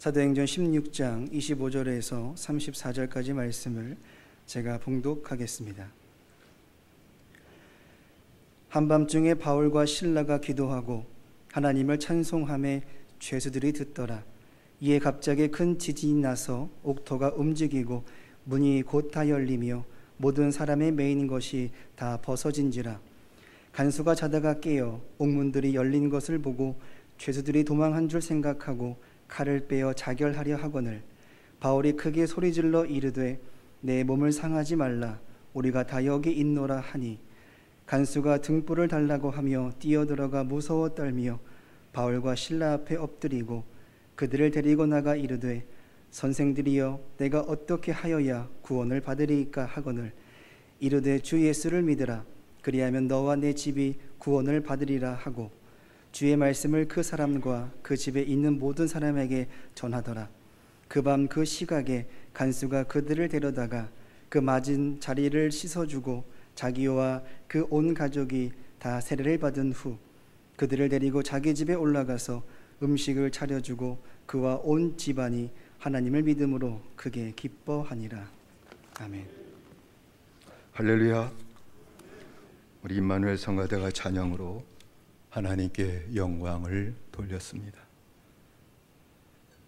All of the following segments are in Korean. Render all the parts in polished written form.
사도행전 16장 25절에서 34절까지 말씀을 제가 봉독하겠습니다. 한밤중에 바울과 실라가 기도하고 하나님을 찬송하며 죄수들이 듣더라. 이에 갑자기 큰 지진이 나서 옥토가 움직이고 문이 곧 다 열리며 모든 사람의 매인 것이 다 벗어진지라. 간수가 자다가 깨어 옥문들이 열린 것을 보고 죄수들이 도망한 줄 생각하고 칼을 빼어 자결하려 하거늘 바울이 크게 소리질러 이르되 내 몸을 상하지 말라, 우리가 다 여기 있노라 하니 간수가 등불을 달라고 하며 뛰어들어가 무서워 떨며 바울과 실라 앞에 엎드리고 그들을 데리고 나가 이르되 선생들이여, 내가 어떻게 하여야 구원을 받으리이까 하거늘 이르되 주 예수를 믿으라, 그리하면 너와 내 집이 구원을 받으리라 하고 주의 말씀을 그 사람과 그 집에 있는 모든 사람에게 전하더라. 그 밤 그 시각에 간수가 그들을 데려다가 그 맞은 자리를 씻어주고 자기와 그 온 가족이 다 세례를 받은 후 그들을 데리고 자기 집에 올라가서 음식을 차려주고 그와 온 집안이 하나님을 믿음으로 크게 기뻐하니라. 아멘. 할렐루야. 우리 임마누엘 성가대가 찬양으로 하나님께 영광을 돌렸습니다.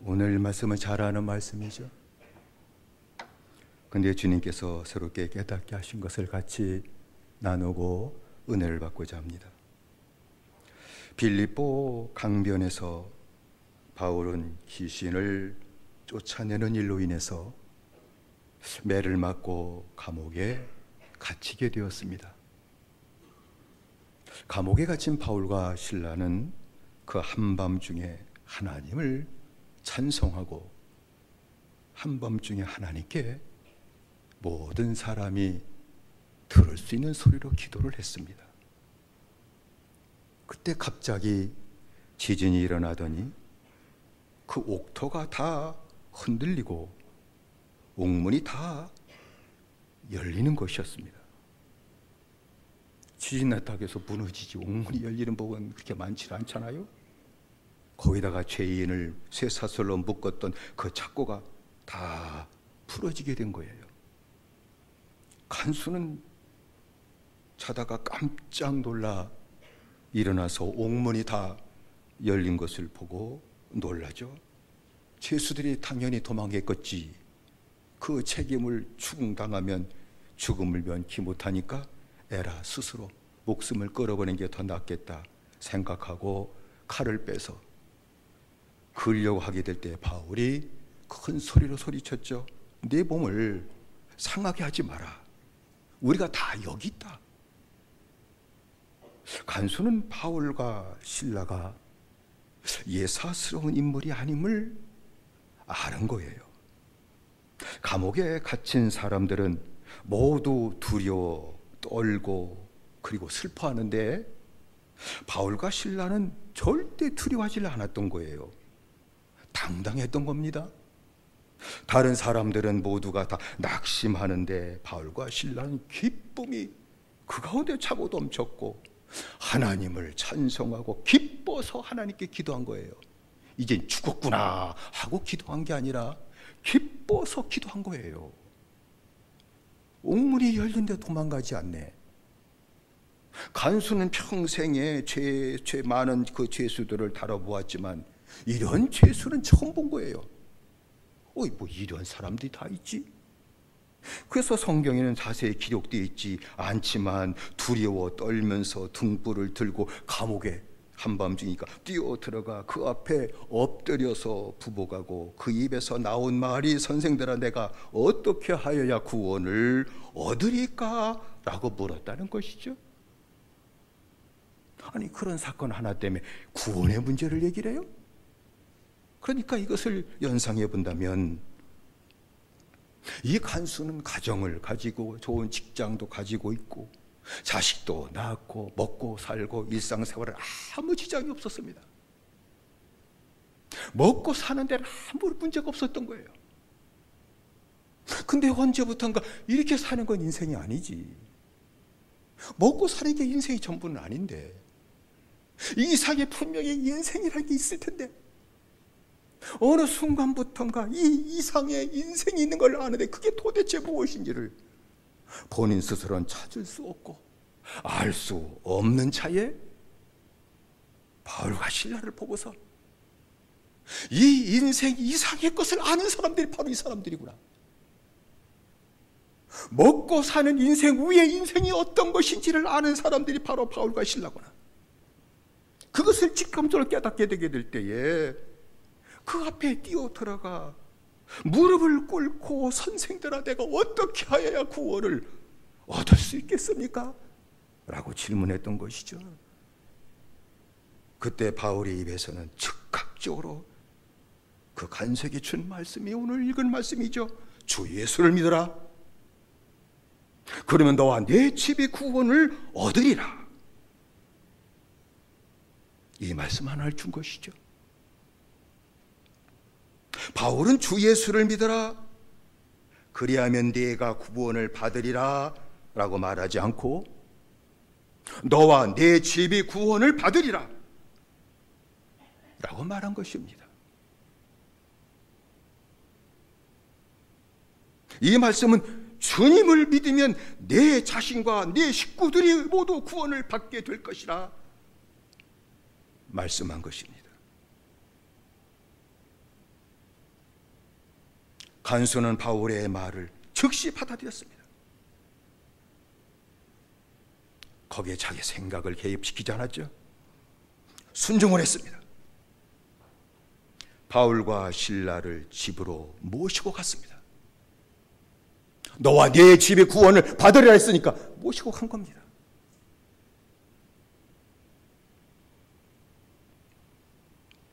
오늘 말씀은 잘 아는 말씀이죠. 근데 주님께서 새롭게 깨닫게 하신 것을 같이 나누고 은혜를 받고자 합니다. 빌립보 강변에서 바울은 귀신을 쫓아내는 일로 인해서 매를 맞고 감옥에 갇히게 되었습니다. 감옥에 갇힌 바울과 실라는 그 한밤중에 하나님을 찬송하고 한밤중에 하나님께 모든 사람이 들을 수 있는 소리로 기도를 했습니다. 그때 갑자기 지진이 일어나더니 그 옥토가 다 흔들리고 옥문이 다 열리는 것이었습니다. 지진 났다고 해서 무너지지 옥문이 열리는 법은 그렇게 많지 않잖아요. 거기다가 죄인을 쇠사슬로 묶었던 그 착고가 다 풀어지게 된 거예요. 간수는 자다가 깜짝 놀라 일어나서 옥문이 다 열린 것을 보고 놀라죠. 죄수들이 당연히 도망했겠지. 그 책임을 추궁당하면 죽음을 면치 못하니까 에라 스스로 목숨을 끌어버리는 게 더 낫겠다 생각하고 칼을 빼서 그으려고 하게 될 때 바울이 큰 소리로 소리쳤죠. 내 몸을 상하게 하지 마라. 우리가 다 여기 있다. 간수는 바울과 실라가 예사스러운 인물이 아님을 아는 거예요. 감옥에 갇힌 사람들은 모두 두려워 떨고 그리고 슬퍼하는데 바울과 실라는 절대 두려워하지 않았던 거예요. 당당했던 겁니다. 다른 사람들은 모두가 다 낙심하는데 바울과 신라는 기쁨이 그 가운데 차고 넘쳤고 하나님을 찬송하고 기뻐서 하나님께 기도한 거예요. 이젠 죽었구나 하고 기도한 게 아니라 기뻐서 기도한 거예요. 옥문이 열린데 도망가지 않네. 간수는 평생에 죄 많은 그 죄수들을 다뤄보았지만 이런 죄수는 처음 본 거예요. 뭐 이런 사람들이 다 있지? 그래서 성경에는 자세히 기록되어 있지 않지만 두려워 떨면서 등불을 들고 감옥에 한밤중이니까 뛰어 들어가 그 앞에 엎드려서 부복하고 그 입에서 나온 말이 선생들아 내가 어떻게 하여야 구원을 얻으리까? 라고 물었다는 것이죠. 아니 그런 사건 하나 때문에 구원의 문제를 얘기를 해요? 그러니까 이것을 연상해 본다면 이 간수는 가정을 가지고 좋은 직장도 가지고 있고 자식도 낳았고 먹고 살고 일상생활에 아무 지장이 없었습니다. 먹고 사는 데는 아무 문제가 없었던 거예요. 근데 언제부턴가 이렇게 사는 건 인생이 아니지. 먹고 사는 게 인생이 전부는 아닌데 이 이상에 분명히 인생이라는 게 있을 텐데 어느 순간부터인가 이 이상의 인생이 있는 걸 아는데 그게 도대체 무엇인지를 본인 스스로는 찾을 수 없고 알 수 없는 차에 바울과 실라를 보고서 이 인생 이상의 것을 아는 사람들이 바로 이 사람들이구나. 먹고 사는 인생 위에 인생이 어떤 것인지를 아는 사람들이 바로 바울과 실라구나. 그것을 직감적으로 깨닫게 되게 될 때에 그 앞에 뛰어 들어가 무릎을 꿇고 선생들아 내가 어떻게 하여야 구원을 얻을 수 있겠습니까? 라고 질문했던 것이죠. 그때 바울의 입에서는 즉각적으로 그 간색이 준 말씀이 오늘 읽은 말씀이죠. 주 예수를 믿어라. 그러면 너와 내 집이 구원을 얻으리라. 이 말씀 하나를 준 것이죠. 바울은 주 예수를 믿어라. 그리하면 네가 구원을 받으리라 라고 말하지 않고 너와 내 집이 구원을 받으리라 라고 말한 것입니다. 이 말씀은 주님을 믿으면 내 자신과 내 식구들이 모두 구원을 받게 될 것이라 말씀한 것입니다. 간수는 바울의 말을 즉시 받아들였습니다. 거기에 자기 생각을 개입시키지 않았죠. 순종을 했습니다. 바울과 실라를 집으로 모시고 갔습니다. 너와 네 집의 구원을 받으리라 했으니까 모시고 간 겁니다.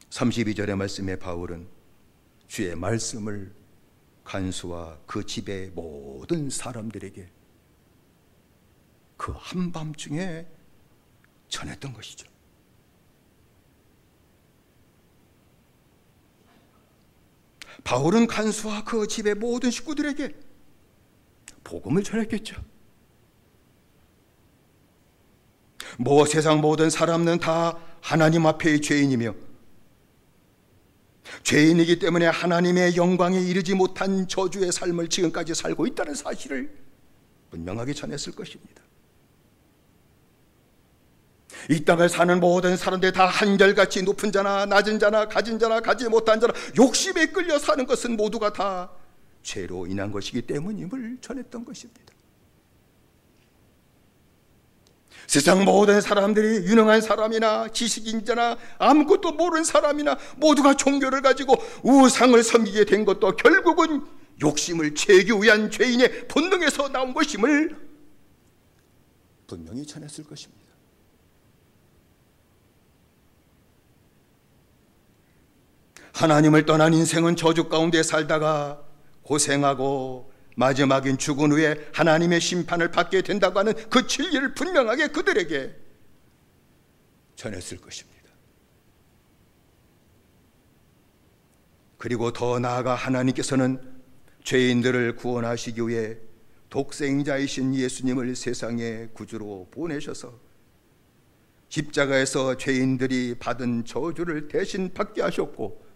(32절의) 말씀에 바울은 주의 말씀을 간수와 그 집의 모든 사람들에게 그 한밤중에 전했던 것이죠. 바울은 간수와 그 집의 모든 식구들에게 복음을 전했겠죠. 세상 모든 사람은 다 하나님 앞의 죄인이며 죄인이기 때문에 하나님의 영광에 이르지 못한 저주의 삶을 지금까지 살고 있다는 사실을 분명하게 전했을 것입니다. 이 땅을 사는 모든 사람들 다 한결같이 높은 자나 낮은 자나 가진 자나 가지 못한 자나 욕심에 끌려 사는 것은 모두가 다 죄로 인한 것이기 때문임을 전했던 것입니다. 세상 모든 사람들이 유능한 사람이나 지식인자나 아무것도 모르는 사람이나 모두가 종교를 가지고 우상을 섬기게 된 것도 결국은 욕심을 채우기 위한 죄인의 본능에서 나온 것임을 분명히 전했을 것입니다. 하나님을 떠난 인생은 저주 가운데 살다가 고생하고 마지막인 죽은 후에 하나님의 심판을 받게 된다고 하는 그 진리를 분명하게 그들에게 전했을 것입니다. 그리고 더 나아가 하나님께서는 죄인들을 구원하시기 위해 독생자이신 예수님을 세상의 구주로 보내셔서 십자가에서 죄인들이 받은 저주를 대신 받게 하셨고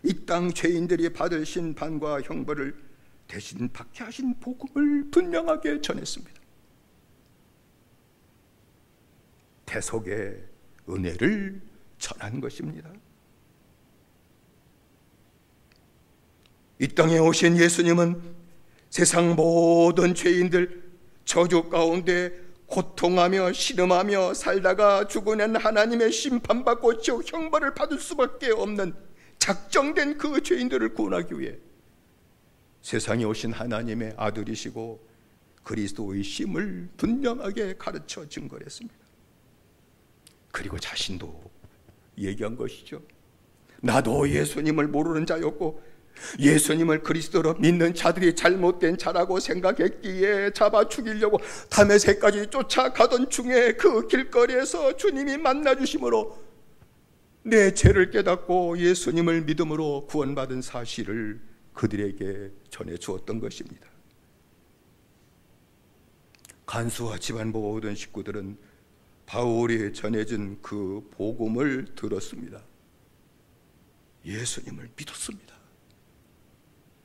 이 땅 죄인들이 받을 심판과 형벌을 대신 받게 하신 복음을 분명하게 전했습니다. 대속의 은혜를 전한 것입니다. 이 땅에 오신 예수님은 세상 모든 죄인들 저주 가운데 고통하며 신음하며 살다가 죽어낸 하나님의 심판받고 지옥 형벌을 받을 수밖에 없는 작정된 그 죄인들을 구원하기 위해 세상에 오신 하나님의 아들이시고 그리스도이심을 분명하게 가르쳐 증거했습니다. 그리고 자신도 얘기한 것이죠. 나도 예수님을 모르는 자였고 예수님을 그리스도로 믿는 자들이 잘못된 자라고 생각했기에 잡아 죽이려고 다메섹까지 쫓아가던 중에 그 길거리에서 주님이 만나주심으로 내 죄를 깨닫고 예수님을 믿음으로 구원받은 사실을 그들에게 전해 주었던 것입니다. 간수와 집안 모든 식구들은 바울이 전해준 그 복음을 들었습니다. 예수님을 믿었습니다.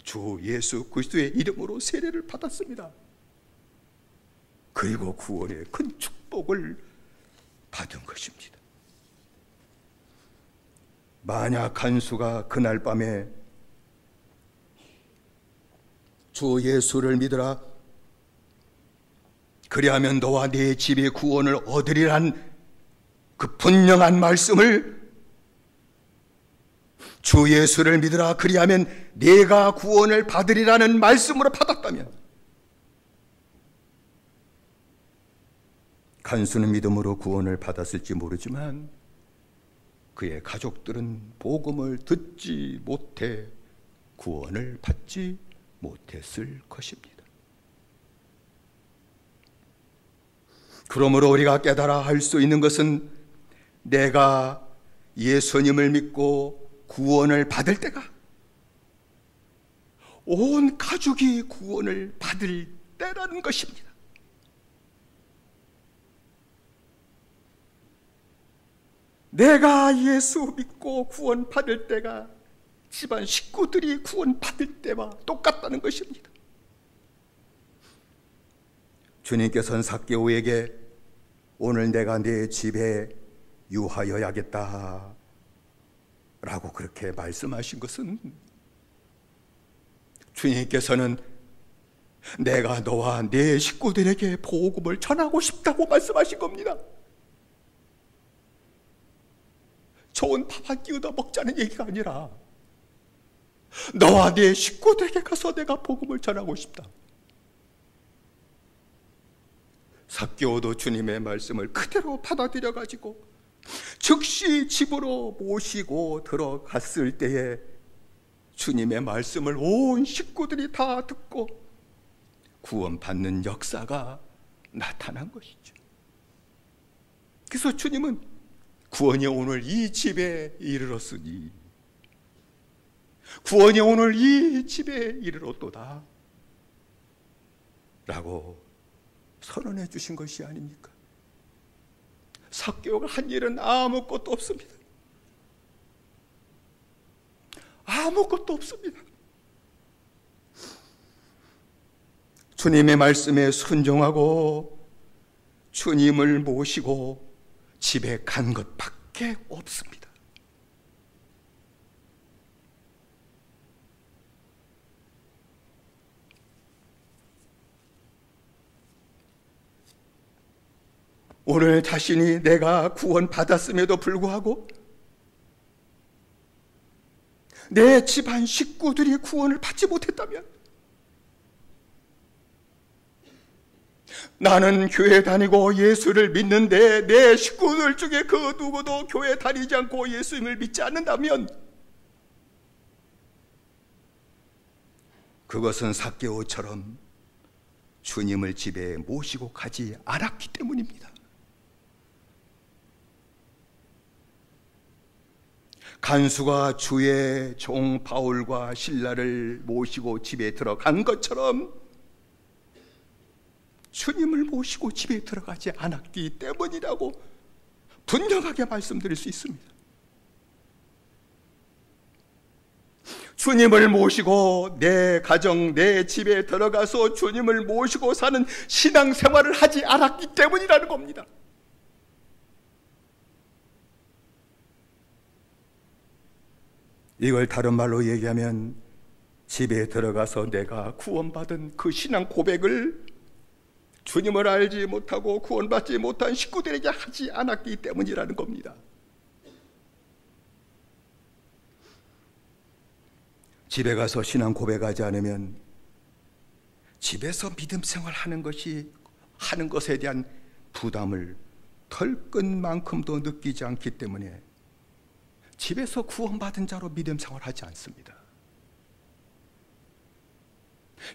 주 예수 그리스도의 이름으로 세례를 받았습니다. 그리고 구원의 큰 축복을 받은 것입니다. 만약 간수가 그날 밤에 주 예수를 믿으라, 그리하면 너와 네 집의 구원을 얻으리란 그 분명한 말씀을, 주 예수를 믿으라 그리하면 네가 구원을 받으리라는 말씀으로 받았다면, 간수는 믿음으로 구원을 받았을지 모르지만 그의 가족들은 복음을 듣지 못해 구원을 받지 못했을 것입니다. 그러므로 우리가 깨달아 할 수 있는 것은, 내가 예수님을 믿고 구원을 받을 때가 온 가족이 구원을 받을 때라는 것입니다. 내가 예수 믿고 구원 받을 때가 집안 식구들이 구원 받을 때와 똑같다는 것입니다. 주님께서는 삭개오에게 오늘 내가 네 집에 유하여야겠다 라고 그렇게 말씀하신 것은, 주님께서는 내가 너와 네 식구들에게 복음을 전하고 싶다고 말씀하신 겁니다. 좋은 밥 한 끼 얻어 먹자는 얘기가 아니라 너와 네 식구들에게 가서 내가 복음을 전하고 싶다. 삭개오도 주님의 말씀을 그대로 받아들여 가지고 즉시 집으로 모시고 들어갔을 때에 주님의 말씀을 온 식구들이 다 듣고 구원받는 역사가 나타난 것이죠. 그래서 주님은 구원이 오늘 이 집에 이르렀으니, 구원이 오늘 이 집에 이르렀도다 라고 선언해 주신 것이 아닙니까? 삭개오가 한 일은 아무것도 없습니다. 아무것도 없습니다. 주님의 말씀에 순종하고 주님을 모시고 집에 간 것밖에 없습니다. 오늘 자신이 내가 구원받았음에도 불구하고 내 집안 식구들이 구원을 받지 못했다면, 나는 교회 다니고 예수를 믿는데 내 식구들 중에 그 누구도 교회 다니지 않고 예수님을 믿지 않는다면, 그것은 삭개오처럼 주님을 집에 모시고 가지 않았기 때문입니다. 간수가 주의 종 바울과 실라를 모시고 집에 들어간 것처럼 주님을 모시고 집에 들어가지 않았기 때문이라고 분명하게 말씀드릴 수 있습니다. 주님을 모시고 내 가정, 내 집에 들어가서 주님을 모시고 사는 신앙생활을 하지 않았기 때문이라는 겁니다. 이걸 다른 말로 얘기하면, 집에 들어가서 내가 구원받은 그 신앙 고백을 주님을 알지 못하고 구원받지 못한 식구들에게 하지 않았기 때문이라는 겁니다. 집에 가서 신앙 고백하지 않으면 집에서 믿음 생활하는 것에 대한 부담을 털끝만큼도 느끼지 않기 때문에 집에서 구원받은 자로 믿음 생활하지 않습니다.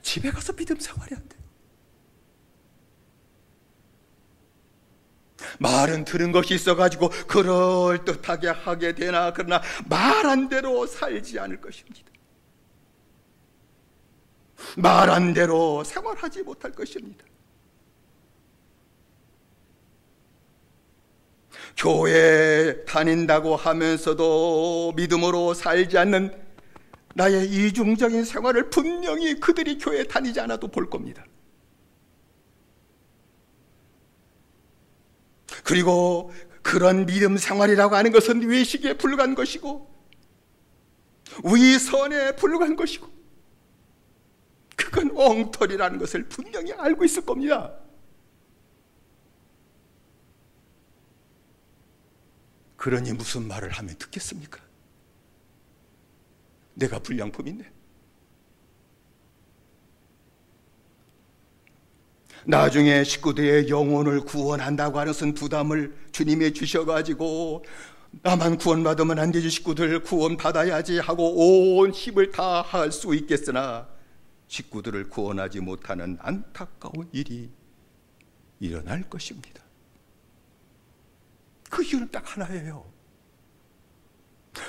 집에 가서 믿음 생활이 안 돼요. 말은 들은 것이 있어가지고 그럴듯하게 하게 되나, 그러나 말한 대로 살지 않을 것입니다. 말한 대로 생활하지 못할 것입니다. 교회 다닌다고 하면서도 믿음으로 살지 않는 나의 이중적인 생활을 분명히 그들이 교회 다니지 않아도 볼 겁니다. 그리고 그런 믿음 생활이라고 하는 것은 외식에 불과한 것이고 위선에 불과한 것이고 그건 엉터리라는 것을 분명히 알고 있을 겁니다. 그러니 무슨 말을 하면 듣겠습니까? 내가 불량품인데. 나중에 식구들의 영혼을 구원한다고 하는 것은 부담을 주님이 주셔가지고 나만 구원받으면 안 되지, 식구들 구원받아야지 하고 온 힘을 다할 수 있겠으나 식구들을 구원하지 못하는 안타까운 일이 일어날 것입니다. 그 이유는 딱 하나예요.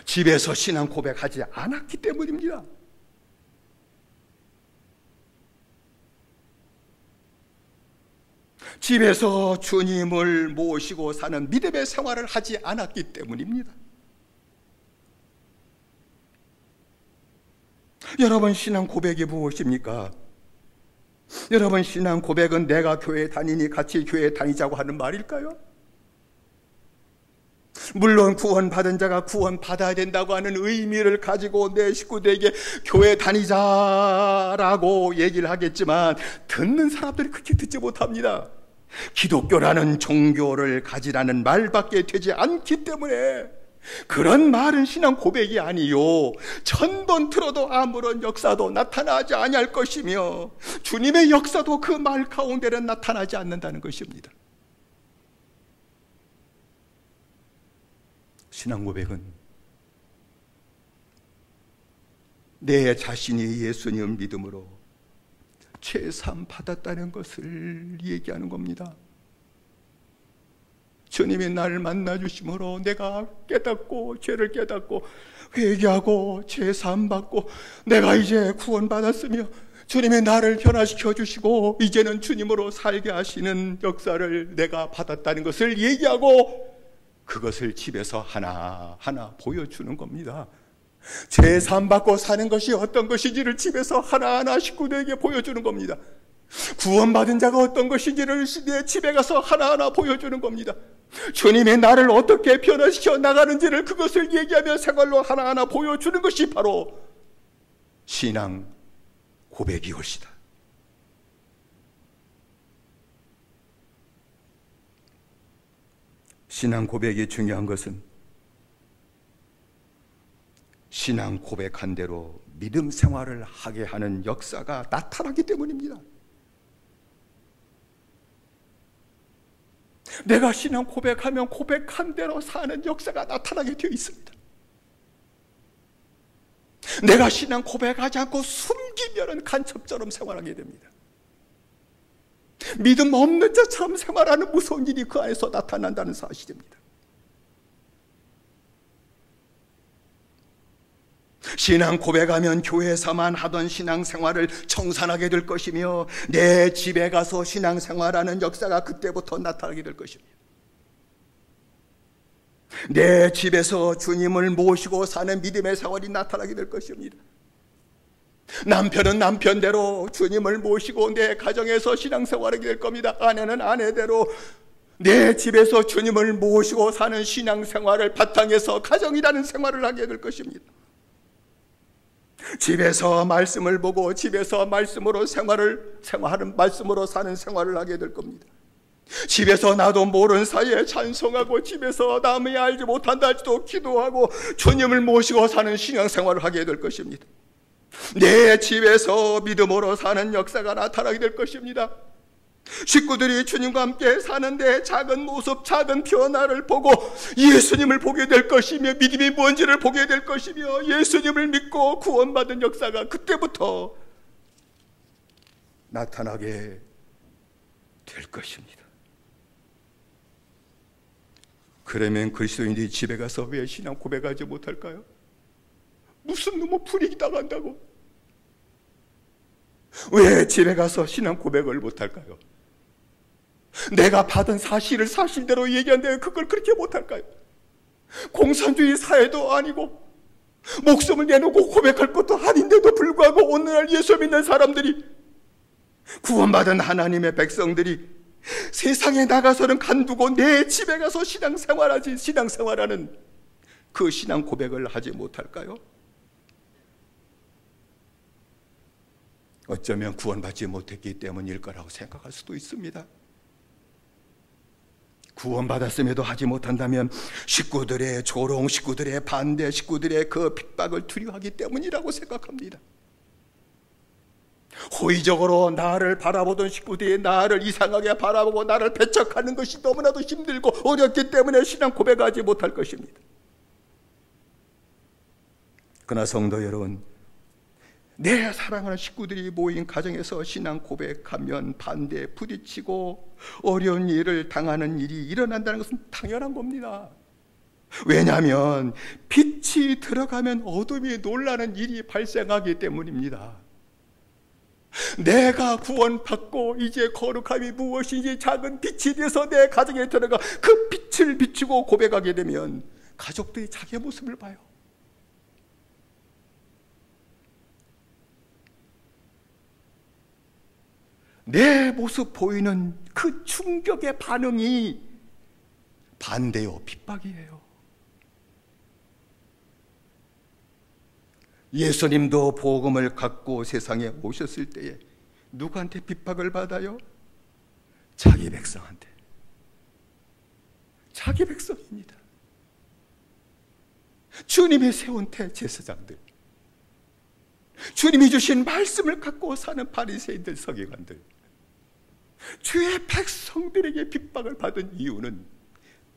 집에서 신앙 고백하지 않았기 때문입니다. 집에서 주님을 모시고 사는 믿음의 생활을 하지 않았기 때문입니다. 여러분, 신앙 고백이 무엇입니까? 여러분, 신앙 고백은 내가 교회 다니니 같이 교회 다니자고 하는 말일까요? 물론 구원받은 자가 구원받아야 된다고 하는 의미를 가지고 내 식구들에게 교회 다니자라고 얘기를 하겠지만 듣는 사람들이 그렇게 듣지 못합니다. 기독교라는 종교를 가지라는 말밖에 되지 않기 때문에 그런 말은 신앙 고백이 아니요, 1000번 들어도 아무런 역사도 나타나지 아니할 것이며 주님의 역사도 그 말 가운데는 나타나지 않는다는 것입니다. 신앙 고백은 내 자신이 예수님 믿음으로 죄사함 받았다는 것을 얘기하는 겁니다. 주님이 나를 만나주심으로 내가 깨닫고 죄를 깨닫고 회개하고 죄사함 받고 내가 이제 구원받았으며 주님이 나를 변화시켜 주시고 이제는 주님으로 살게 하시는 역사를 내가 받았다는 것을 얘기하고 그것을 집에서 하나하나 보여주는 겁니다. 죄사함 받고 사는 것이 어떤 것인지를 집에서 하나하나 식구들에게 보여주는 겁니다. 구원받은 자가 어떤 것인지를 내 집에 가서 하나하나 보여주는 겁니다. 주님이 나를 어떻게 변화시켜 나가는지를 그것을 얘기하며 생활로 하나하나 보여주는 것이 바로 신앙 고백이올시다. 신앙 고백이 중요한 것은 신앙 고백한 대로 믿음 생활을 하게 하는 역사가 나타나기 때문입니다. 내가 신앙 고백하면 고백한 대로 사는 역사가 나타나게 되어 있습니다. 내가 신앙 고백하지 않고 숨기면 간첩처럼 생활하게 됩니다. 믿음 없는 자처럼 생활하는 무서운 일이 그 안에서 나타난다는 사실입니다. 신앙 고백하면 교회에서만 하던 신앙생활을 청산하게 될 것이며 내 집에 가서 신앙생활하는 역사가 그때부터 나타나게 될 것입니다. 내 집에서 주님을 모시고 사는 믿음의 생활이 나타나게 될 것입니다. 남편은 남편대로 주님을 모시고 내 가정에서 신앙생활하게 될 겁니다. 아내는 아내대로 내 집에서 주님을 모시고 사는 신앙생활을 바탕에서 가정이라는 생활을 하게 될 것입니다. 집에서 말씀을 보고 집에서 말씀으로 생활하는 말씀으로 사는 생활을 하게 될 겁니다. 집에서 나도 모르는 사이에 찬송하고 집에서 남이 알지 못한다 할지도 기도하고 주님을 모시고 사는 신앙생활을 하게 될 것입니다. 내 집에서 믿음으로 사는 역사가 나타나게 될 것입니다. 식구들이 주님과 함께 사는데 작은 모습, 작은 변화를 보고 예수님을 보게 될 것이며 믿음이 뭔지를 보게 될 것이며 예수님을 믿고 구원받은 역사가 그때부터 나타나게 될 것입니다. 그러면 그리스도인들이 집에 가서 왜 신앙 고백하지 못할까요? 무슨 놈의 불이익 당한다고? 왜 집에 가서 신앙 고백을 못할까요? 내가 받은 사실을 사실대로 얘기한다면 그걸 그렇게 못할까요? 공산주의 사회도 아니고 목숨을 내놓고 고백할 것도 아닌데도 불구하고 오늘날 예수 믿는 사람들이, 구원받은 하나님의 백성들이 세상에 나가서는 간두고 내 집에 가서 신앙생활하는 그 신앙 고백을 하지 못할까요? 어쩌면 구원받지 못했기 때문일 거라고 생각할 수도 있습니다. 구원받았음에도 하지 못한다면 식구들의 조롱, 식구들의 반대, 식구들의 그 핍박을 두려워하기 때문이라고 생각합니다. 호의적으로 나를 바라보던 식구들이 나를 이상하게 바라보고 나를 배척하는 것이 너무나도 힘들고 어렵기 때문에 신앙 고백하지 못할 것입니다. 그러나 성도 여러분, 내 사랑하는 식구들이 모인 가정에서 신앙 고백하면 반대에 부딪히고 어려운 일을 당하는 일이 일어난다는 것은 당연한 겁니다. 왜냐하면 빛이 들어가면 어둠이 놀라는 일이 발생하기 때문입니다. 내가 구원받고 이제 거룩함이 무엇인지 작은 빛이 돼서 내 가정에 들어가 그 빛을 비추고 고백하게 되면 가족들이 자기의 모습을 봐요. 내 모습 보이는 그 충격의 반응이 반대요, 핍박이에요. 예수님도 복음을 갖고 세상에 오셨을 때에 누구한테 핍박을 받아요? 자기 백성한테. 자기 백성입니다. 주님이 세운 대제사장들, 주님이 주신 말씀을 갖고 사는 바리새인들, 서기관들, 주의 백성들에게 핍박을 받은 이유는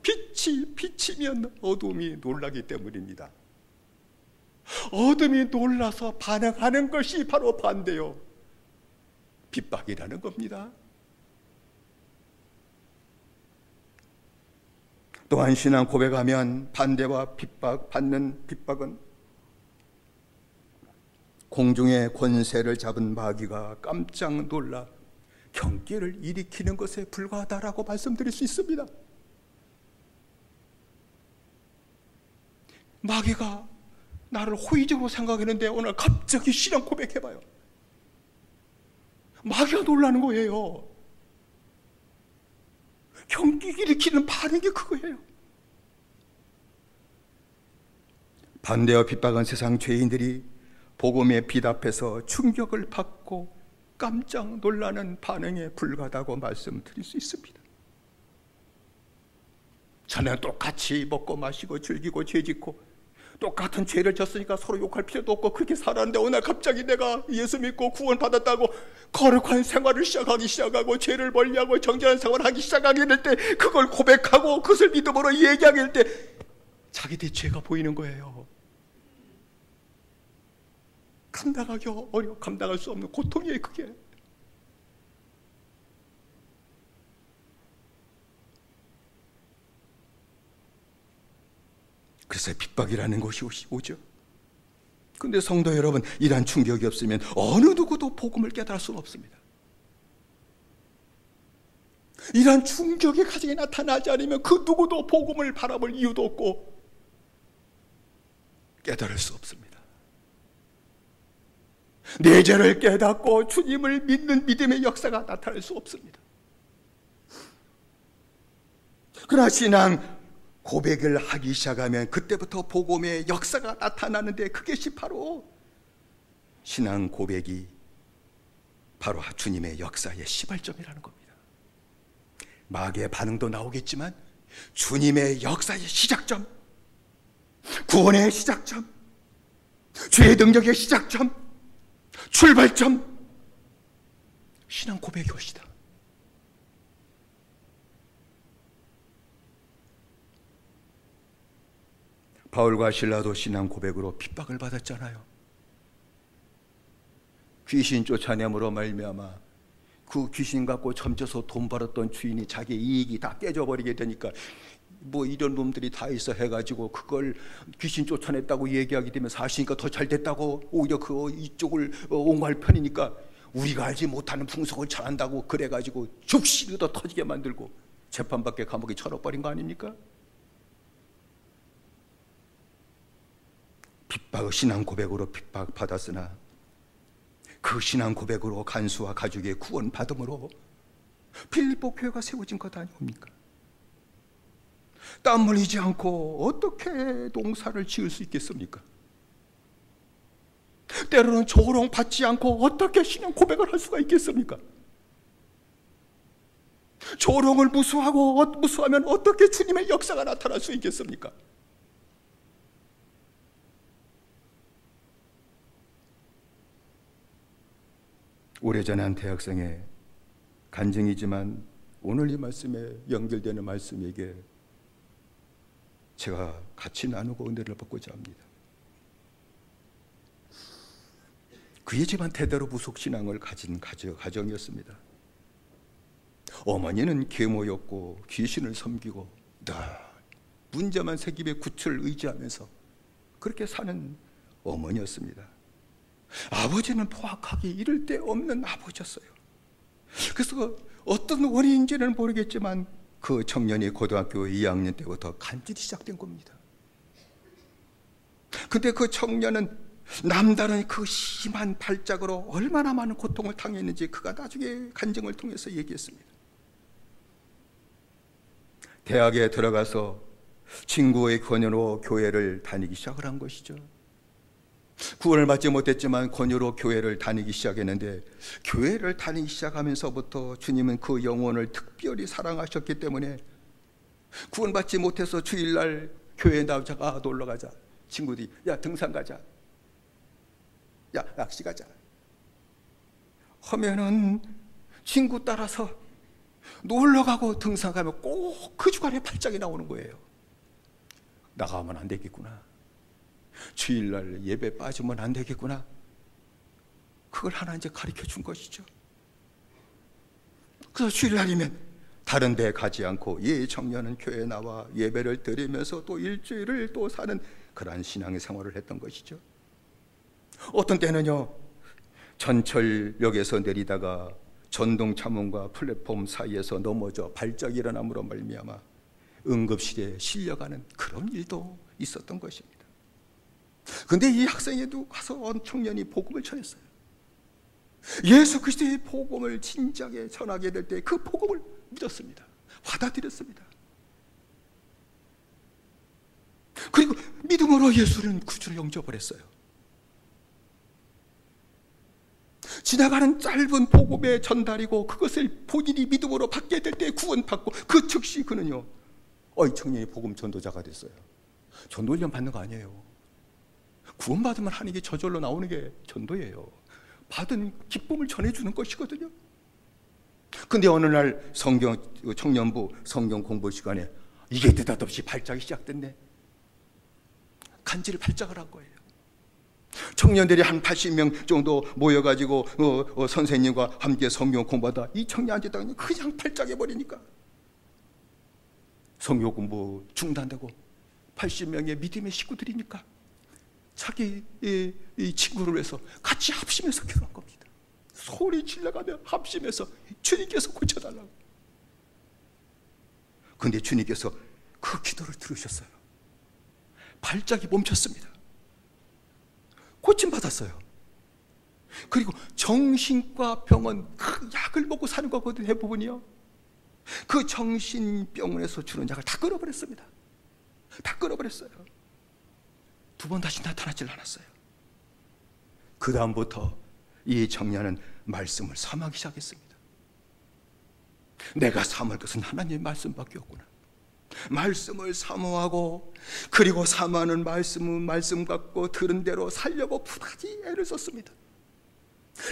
빛이 비치면 어둠이 놀라기 때문입니다. 어둠이 놀라서 반응하는 것이 바로 반대요, 핍박이라는 겁니다. 또한 신앙 고백하면 반대와 받는 핍박은 공중의 권세를 잡은 마귀가 깜짝 놀라 경기를 일으키는 것에 불과하다라고 말씀드릴 수 있습니다. 마귀가 나를 호의적으로 생각했는데 오늘 갑자기 신앙 고백해봐요. 마귀가 놀라는 거예요. 경기 일으키는 반응이 그거예요. 반대와 핍박은 세상 죄인들이 복음의 빛 앞에서 충격을 받고 깜짝 놀라는 반응에 불과하다고 말씀드릴 수 있습니다. 전에는 똑같이 먹고 마시고 즐기고 죄짓고 똑같은 죄를 졌으니까 서로 욕할 필요도 없고 그렇게 살았는데 오늘 갑자기 내가 예수 믿고 구원받았다고 거룩한 생활을 시작하고 죄를 멀리하고 정결한 생활을 하기 시작하게 될 때, 그걸 고백하고 그것을 믿음으로 얘기하게 될 때 자기들의 죄가 보이는 거예요. 감당할 수 없는 고통이에요, 그게. 그래서 핍박이라는 것이 오죠. 그런데 성도 여러분, 이러한 충격이 없으면 어느 누구도 복음을 깨달을 수는 없습니다. 이러한 충격이 가정에 나타나지 않으면 그 누구도 복음을 바라볼 이유도 없고 깨달을 수 없습니다. 내 죄를 깨닫고 주님을 믿는 믿음의 역사가 나타날 수 없습니다. 그러나 신앙 고백을 하기 시작하면 그때부터 복음의 역사가 나타나는데, 그것이 바로 신앙 고백이 바로 주님의 역사의 시발점이라는 겁니다. 마귀의 반응도 나오겠지만 주님의 역사의 시작점, 구원의 시작점, 죄의 능력의 시작점, 출발점, 신앙 고백이 것이다. 바울과 실라도 신앙 고백으로 핍박을 받았잖아요. 귀신 쫓아냄으로 말미암아 그 귀신 갖고 점쳐서 돈 벌었던 주인이 자기 이익이 다 깨져버리게 되니까 뭐 이런 놈들이 다 있어 해가지고 그걸 귀신 쫓아냈다고 얘기하게 되면 사실이니까 더 잘 됐다고 오히려 이쪽을 옹호할 편이니까 우리가 알지 못하는 풍속을 전한다고 그래가지고 죽시르도 터지게 만들고 재판받게 감옥에 쳐넣어버린 거 아닙니까? 핍박의 신앙 고백으로 핍박받았으나 그 신앙 고백으로 간수와 가족의 구원받음으로 빌립보 교회가 세워진 것 아니옵니까? 땀 흘리지 않고 어떻게 농사를 지을 수 있겠습니까? 때로는 조롱받지 않고 어떻게 신앙 고백을 할 수가 있겠습니까? 조롱을 무수하면 어떻게 주님의 역사가 나타날 수 있겠습니까? 오래전에 한 대학생의 간증이지만 오늘 이 말씀에 연결되는 말씀에게 제가 같이 나누고 은혜를 받고자 합니다. 그의 집안 대대로 부속신앙을 가진 가정이었습니다. 어머니는 계모였고 귀신을 섬기고 늘 문제만 생기며 구출을 의지하면서 그렇게 사는 어머니였습니다. 아버지는 포악하기 이를 데 없는 아버지였어요. 그래서 어떤 원인인지는 모르겠지만 그 청년이 고등학교 2학년 때부터 간질이 시작된 겁니다. 근데 그 청년은 남다른 그 심한 발작으로 얼마나 많은 고통을 당했는지 그가 나중에 간증을 통해서 얘기했습니다. 대학에 들어가서 친구의 권유로 교회를 다니기 시작을 한 것이죠. 구원을 받지 못했지만 권유로 교회를 다니기 시작했는데 교회를 다니기 시작하면서부터 주님은 그 영혼을 특별히 사랑하셨기 때문에 구원받지 못해서 주일날 교회에 나오자가 놀러 가자. 친구들이 야 등산 가자. 야 낚시 가자. 하면은 친구 따라서 놀러 가고 등산 가면 꼭 그 주간에 발작이 나오는 거예요. 나가면 안 되겠구나. 주일날 예배 빠지면 안 되겠구나. 그걸 하나 이제 가르쳐 준 것이죠. 그래서 주일날이면 다른 데 가지 않고 이 청년은 교회에 나와 예배를 드리면서 또 일주일을 또 사는 그러한 신앙의 생활을 했던 것이죠. 어떤 때는요, 전철역에서 내리다가 전동차문과 플랫폼 사이에서 넘어져 발작이 일어남으로 말미암아 응급실에 실려가는 그런 일도 있었던 것입니다. 그런데 이 학생에도 가서 청년이 복음을 전했어요. 예수 그리스도의 복음을 진작에 전하게 될 때 그 복음을 믿었습니다. 받아들였습니다. 그리고 믿음으로 예수는 구주로 영접을 했어요. 지나가는 짧은 복음의 전달이고 그것을 본인이 믿음으로 받게 될 때 구원받고 그 즉시 그는요, 이 청년이 복음 전도자가 됐어요. 전도훈련 받는 거 아니에요. 구원받으면 하는 게 저절로 나오는 게 전도예요. 받은 기쁨을 전해주는 것이거든요. 근데 어느 날 청년부 성경 공부 시간에 이게 느닷없이 발작이 시작됐네. 간질 발작을 한 거예요. 청년들이 한 80명 정도 모여가지고 선생님과 함께 성경 공부하다 이 청년 앉았다가 그냥 발작해버리니까 성경 공부 중단되고 80명의 믿음의 식구들이니까 자기 이 친구를 위해서 같이 합심해서 기도한 겁니다. 소리 질러가며 합심해서 주님께서 고쳐달라고. 그런데 주님께서 그 기도를 들으셨어요. 발작이 멈췄습니다. 고침받았어요. 그리고 정신과 병원 그 약을 먹고 사는 거거든요. 대부분이요. 그 정신병원에서 주는 약을 다 끊어버렸습니다. 다 끊어버렸어요. 두 번 다시 나타나질 않았어요. 그 다음부터 이 청년은 말씀을 삼하기 시작했습니다. 내가 삼을 것은 하나님의 말씀밖에 없구나. 말씀을 사모하고 그리고 사모하는 말씀 갖고 들은 대로 살려고 부단히 애를 썼습니다.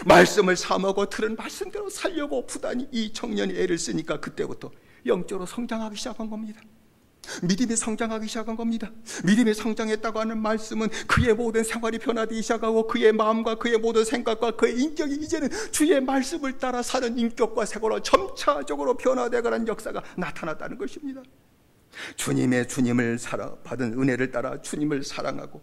말씀을 사모하고 들은 말씀대로 살려고 부단히 이 청년이 애를 쓰니까 그때부터 영적으로 성장하기 시작한 겁니다. 믿음이 성장하기 시작한 겁니다. 믿음이 성장했다고 하는 말씀은 그의 모든 생활이 변화되기 시작하고 그의 마음과 그의 모든 생각과 그의 인격이 이제는 주의 말씀을 따라 사는 인격과 생활로 점차적으로 변화되어가는 역사가 나타났다는 것입니다. 주님을 받은 은혜를 따라 주님을 사랑하고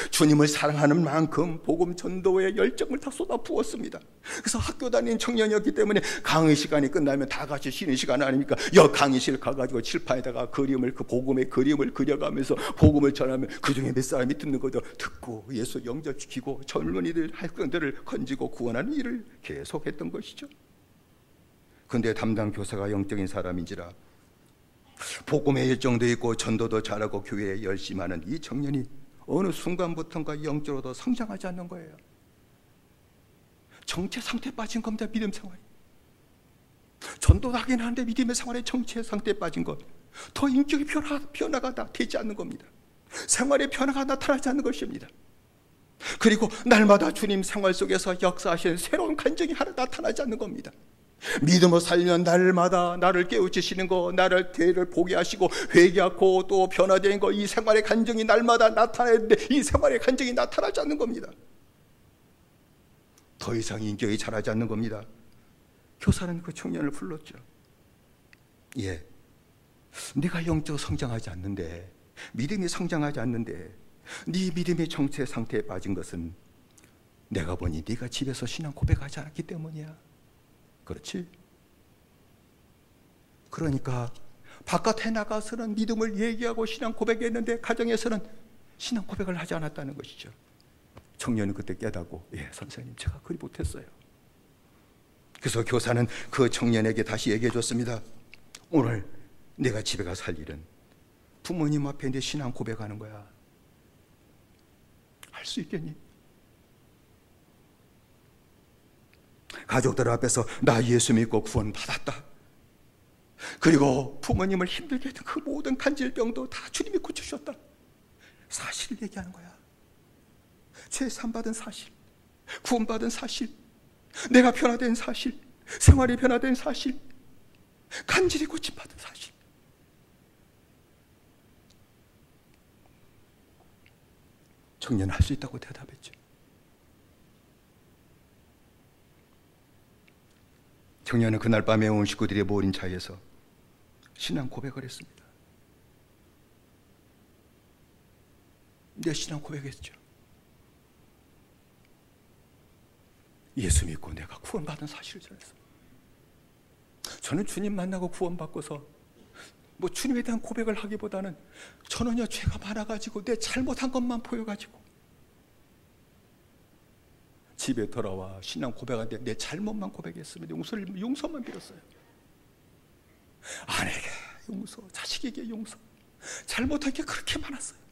주님을 사랑하는 만큼 복음 전도에 열정을 다 쏟아 부었습니다. 그래서 학교 다니는 청년이었기 때문에 강의 시간이 끝나면 다 같이 쉬는 시간 아닙니까? 강의실 가가지고 칠판에다가 그 복음의 그림을 그려가면서 복음을 전하면 그 중에 몇 사람이 듣는 것도 듣고 예수 영접시키고 젊은이들 학생들을 건지고 구원하는 일을 계속했던 것이죠. 근데 담당 교사가 영적인 사람인지라 복음의 열정도 있고 전도도 잘하고 교회에 열심히 하는 이 청년이 어느 순간부터인가 영적으로 더 성장하지 않는 거예요. 정체 상태에 빠진 겁니다. 믿음 생활이. 전도도 하긴 하는데 믿음의 생활에 정체 상태에 빠진 것, 더 인격의 변화가 되지 않는 겁니다. 생활의 변화가 나타나지 않는 것입니다. 그리고 날마다 주님 생활 속에서 역사하시는 새로운 간증이 하나 나타나지 않는 겁니다. 믿음으로 살면 날마다 나를 깨우치시는 거, 나를 죄를 보게 하시고 회개하고 또 변화된 거, 이 생활의 간증이 날마다 나타나는데 이 생활의 간증이 나타나지 않는 겁니다. 더 이상 인격이 자라지 않는 겁니다. 교사는 그 청년을 불렀죠. 네가 영적으로 성장하지 않는데, 믿음이 성장하지 않는데 네 믿음의 정체 상태에 빠진 것은 내가 보니 네가 집에서 신앙 고백하지 않았기 때문이야. 그렇지? 그러니까 바깥에 나가서는 믿음을 얘기하고 신앙 고백했는데 가정에서는 신앙 고백을 하지 않았다는 것이죠. 청년은 그때 깨닫고 선생님 제가 그리 못했어요. 그래서 교사는 그 청년에게 다시 얘기해 줬습니다. 오늘 내가 집에 가서 할 일은 부모님 앞에 내 신앙 고백하는 거야. 할 수 있겠니? 가족들 앞에서 나 예수 믿고 구원 받았다. 그리고 부모님을 힘들게 했던 그 모든 간질병도 다 주님이 고쳐주셨다. 사실을 얘기하는 거야. 죄 사함받은 사실, 구원받은 사실, 내가 변화된 사실, 생활이 변화된 사실, 간질이 고침받은 사실. 청년은 할 수 있다고 대답했죠. 청년은 그날 밤에 온 식구들이 모인 자리에서 신앙 고백을 했습니다. 내 신앙 고백했죠. 예수 믿고 내가 구원받은 사실을 전했어. 저는 주님 만나고 구원받고서 주님에 대한 고백을 하기보다는 저는요 죄가 많아가지고 내 잘못한 것만 보여가지고 집에 돌아와 신앙 고백하는데 내 잘못만 고백했습니다. 용서만 빌었어요. 아내에게 용서, 자식에게 용서, 잘못한 게 그렇게 많았어요.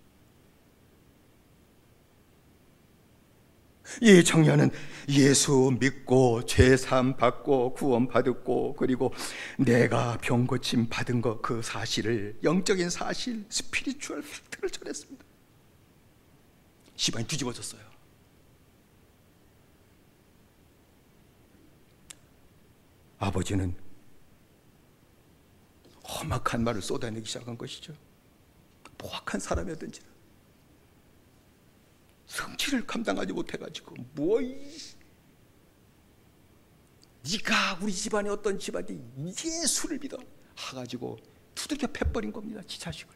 이 청년은 예수 믿고 죄사함 받고 구원 받았고 그리고 내가 병 고침 받은 것, 그 사실을, 영적인 사실, 스피리추얼 팩트를 전했습니다. 집안이 뒤집어졌어요. 아버지는 험악한 말을 쏟아내기 시작한 것이죠. 포악한 사람이었든지 성취를 감당하지 못해가지고 네가 우리 집안에 어떤 집안이 예수를 믿어 하가지고 두들겨 패버린 겁니다. 지 자식을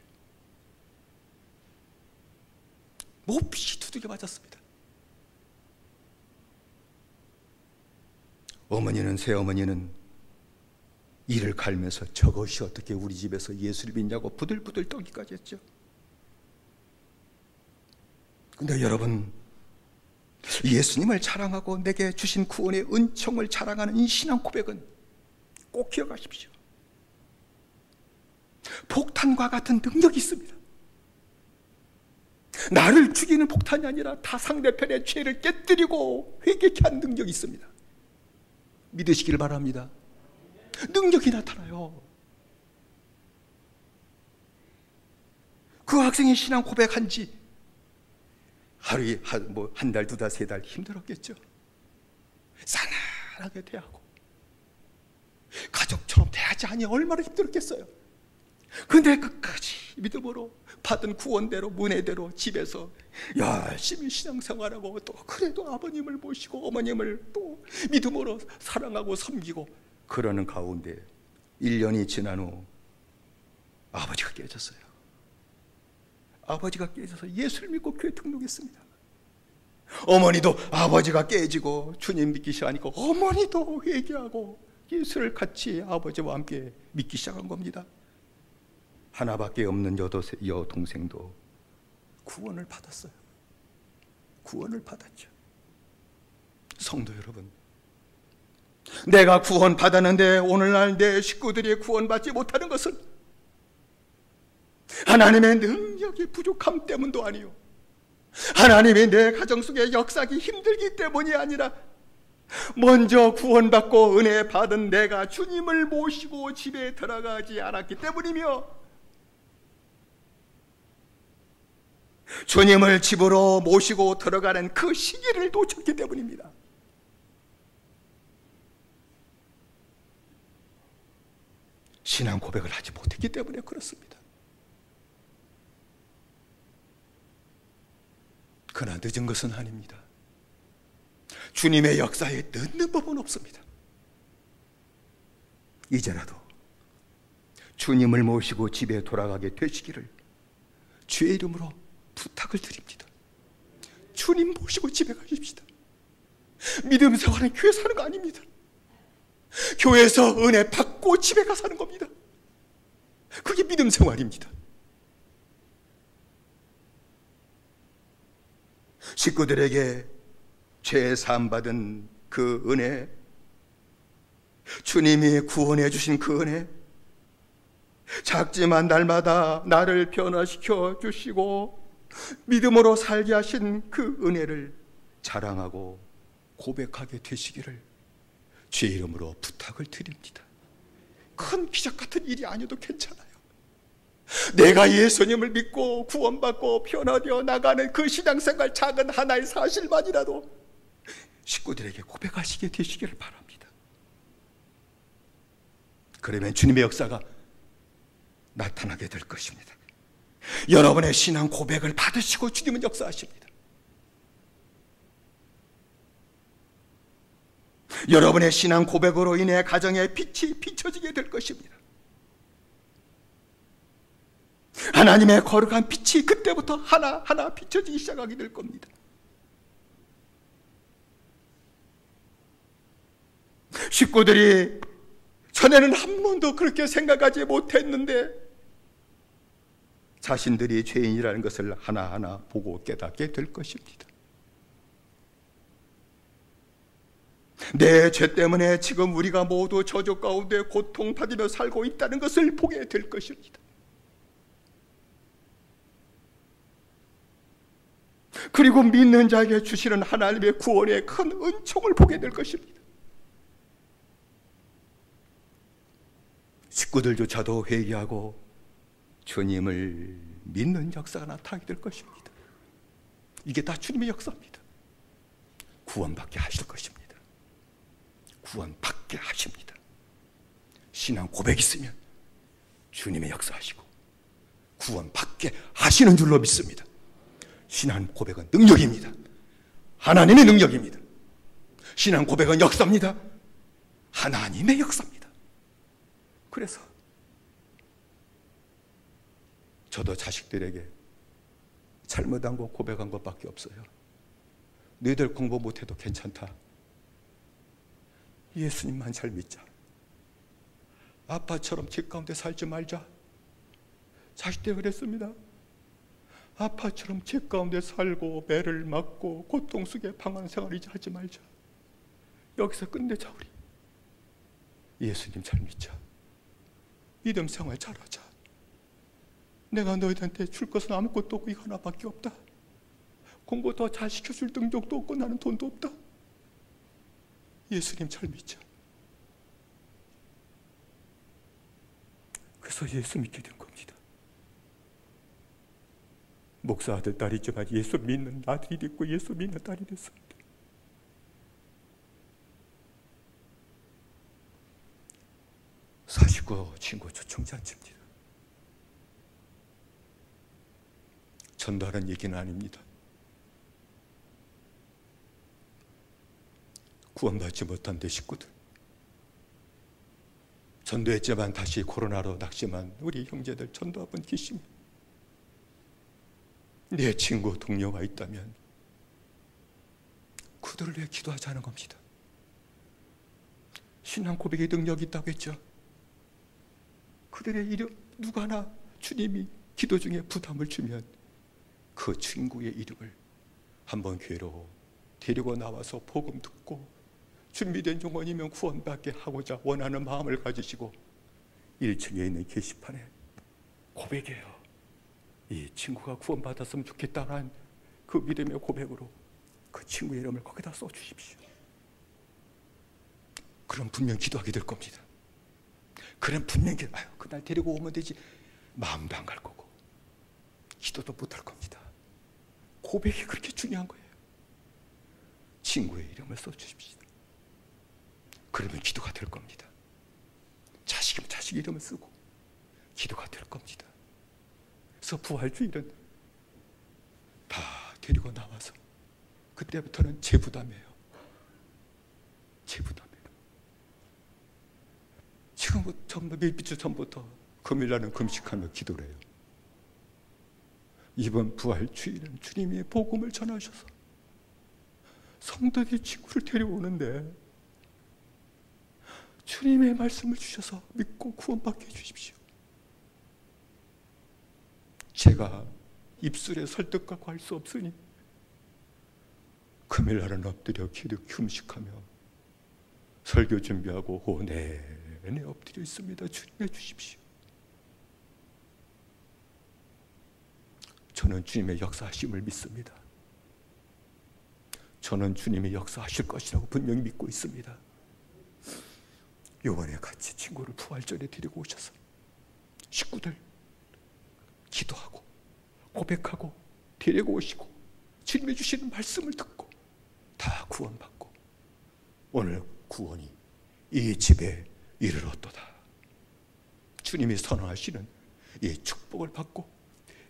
몹시 두들겨 맞았습니다. 어머니는, 새어머니는 이를 갈면서 저것이 어떻게 우리 집에서 예수를 믿냐고 부들부들 떨기까지 했죠. 근데 여러분, 예수님을 자랑하고 내게 주신 구원의 은총을 자랑하는 이 신앙 고백은 꼭 기억하십시오. 폭탄과 같은 능력이 있습니다. 나를 죽이는 폭탄이 아니라 다 상대편의 죄를 깨뜨리고 회개케 하는 능력이 있습니다. 믿으시길 바랍니다. 능력이 나타나요. 그 학생이 신앙 고백한 지 하루에 한 달, 두 달, 세 달 힘들었겠죠. 싸늘하게 대하고 가족처럼 대하지 않으니 얼마나 힘들었겠어요. 근데 끝까지 믿음으로 받은 구원대로, 문혜대로 집에서 열심히 신앙생활하고 또 그래도 아버님을 모시고 어머님을 또 믿음으로 사랑하고 섬기고 그러는 가운데 1년이 지난 후 아버지가 깨졌어요. 아버지가 깨져서 예수를 믿고 교회 등록했습니다. 어머니도 아버지가 깨지고 주님 믿기 시작하니까 어머니도 회개하고 예수를 같이 아버지와 함께 믿기 시작한 겁니다. 하나밖에 없는 여동생도 구원을 받았어요. 구원을 받았죠. 성도 여러분, 내가 구원 받았는데 오늘날 내 식구들이 구원받지 못하는 것은 하나님의 능력이 부족함 때문도 아니요, 하나님이 내 가정 속에 역사하기 힘들기 때문이 아니라 먼저 구원받고 은혜 받은 내가 주님을 모시고 집에 들어가지 않았기 때문이며, 주님을 집으로 모시고 들어가는 그 시기를 놓쳤기 때문입니다. 신앙 고백을 하지 못했기 때문에 그렇습니다. 그러나 늦은 것은 아닙니다. 주님의 역사에 늦는 법은 없습니다. 이제라도 주님을 모시고 집에 돌아가게 되시기를 주의 이름으로 부탁을 드립니다. 주님 모시고 집에 가십시다. 믿음 생활은 교회 사는 거 아닙니다. 교회에서 은혜 받고 집에 가 사는 겁니다. 그게 믿음 생활입니다. 식구들에게 죄 사함 받은 그 은혜, 주님이 구원해 주신 그 은혜, 작지만 날마다 나를 변화시켜 주시고 믿음으로 살게 하신 그 은혜를 자랑하고 고백하게 되시기를 주의 이름으로 부탁을 드립니다. 큰 기적 같은 일이 아니어도 괜찮아요. 내가 예수님을 믿고 구원받고 변화되어 나가는 그 신앙생활, 작은 하나의 사실만이라도 식구들에게 고백하시게 되시기를 바랍니다. 그러면 주님의 역사가 나타나게 될 것입니다. 여러분의 신앙 고백을 받으시고 주님은 역사하십니다. 여러분의 신앙 고백으로 인해 가정의 빛이 비춰지게 될 것입니다. 하나님의 거룩한 빛이 그때부터 하나하나 비춰지기 시작하게 될 겁니다. 식구들이 전에는 한 번도 그렇게 생각하지 못했는데 자신들이 죄인이라는 것을 하나하나 보고 깨닫게 될 것입니다. 내 죄 때문에 지금 우리가 모두 저주 가운데 고통받으며 살고 있다는 것을 보게 될 것입니다. 그리고 믿는 자에게 주시는 하나님의 구원의 큰 은총을 보게 될 것입니다. 식구들조차도 회개하고 주님을 믿는 역사가 나타나게 될 것입니다. 이게 다 주님의 역사입니다. 구원받게 하실 것입니다. 구원받게 하십니다. 신앙 고백이 있으면 주님의 역사하시고 구원받게 하시는 줄로 믿습니다. 신앙 고백은 능력입니다. 하나님의 능력입니다. 신앙 고백은 역사입니다. 하나님의 역사입니다. 그래서 저도 자식들에게 잘못한 거 고백한 것밖에 없어요. 너희들 공부 못해도 괜찮다. 예수님만 잘 믿자. 아빠처럼 집 가운데 살지 말자. 자식들 그랬습니다. 아빠처럼 집 가운데 살고 매를 맞고 고통 속에 방황 생활 이제 하지 말자. 여기서 끝내자. 우리 예수님 잘 믿자. 믿음 생활 잘하자. 내가 너희들한테 줄 것은 아무것도 없고 이거 하나밖에 없다. 공부 더 잘 시켜줄 능력도 없고 나는 돈도 없다. 예수님 잘 믿자. 그래서 예수 믿게 된 겁니다. 목사 아들 딸이 있지만 예수 믿는 아들이 됐고 예수 믿는 딸이 됐습니다. 사십구 친구 초청잔치입니다. 전도하는 얘기는 아닙니다. 구원받지 못한 내 식구들, 전도했지만 다시 코로나로 낙심한 우리 형제들 전도 한번 계십니다. 내 친구 동료가 있다면 그들을 위해 기도하지 않은 겁니다. 신앙 고백의 능력이 있다고 했죠. 그들의 이름 누가 하나 주님이 기도 중에 부담을 주면 그 친구의 이름을 한번 교회로 데리고 나와서 복음 듣고 준비된 종원이면 구원받게 하고자 원하는 마음을 가지시고 1층에 있는 게시판에 고백해요. 이 친구가 구원받았으면 좋겠다는 그 믿음의 고백으로 그 친구의 이름을 거기다 써주십시오. 그럼 분명 기도하게 될 겁니다. 그럼 분명히 그날 데리고 오면 되지 마음도 안 갈 거고 기도도 못 할 겁니다. 고백이 그렇게 중요한 거예요. 친구의 이름을 써주십시오. 그러면 기도가 될 겁니다. 자식이면 자식 이름을 쓰고 기도가 될 겁니다. 그래서 부활주일은 다 데리고 나와서 그때부터는 제부담이에요. 제부담이에요. 지금부터 전부 밀빛주 전부터 금요일날은 금식하며 기도를 해요. 이번 부활주일은 주님이 복음을 전하셔서 성도들이 친구를 데려오는데 주님의 말씀을 주셔서 믿고 구원받게 해주십시오. 제가 입술에 설득하고 할 수 없으니 금요일날은 엎드려 기도 금식하며 설교 준비하고 내내 엎드려 있습니다. 주님 해주십시오. 저는 주님의 역사하심을 믿습니다. 저는 주님의 역사하실 것이라고 분명히 믿고 있습니다. 이번에 같이 친구를 부활절에 데리고 오셔서 식구들 기도하고 고백하고 데리고 오시고 주님이 주시는 말씀을 듣고 다 구원받고 오늘 구원이 이 집에 이르렀도다. 주님이 선언하시는 이 축복을 받고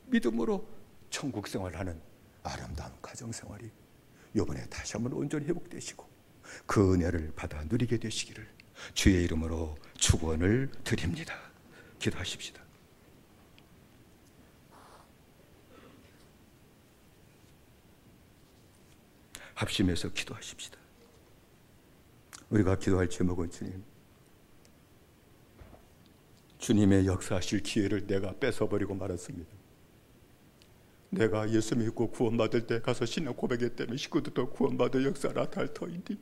믿음으로 천국 생활하는 아름다운 가정생활이 이번에 다시 한번 온전히 회복되시고 그 은혜를 받아 누리게 되시기를 주의 이름으로 축원을 드립니다. 기도하십시다. 합심해서 기도하십시다. 우리가 기도할 제목은 주님의 역사하실 기회를 내가 뺏어버리고 말았습니다. 내가 예수 믿고 구원받을 때 가서 신앙 고백했기 때문에 식구들도 구원받을 역사 나타날 터인데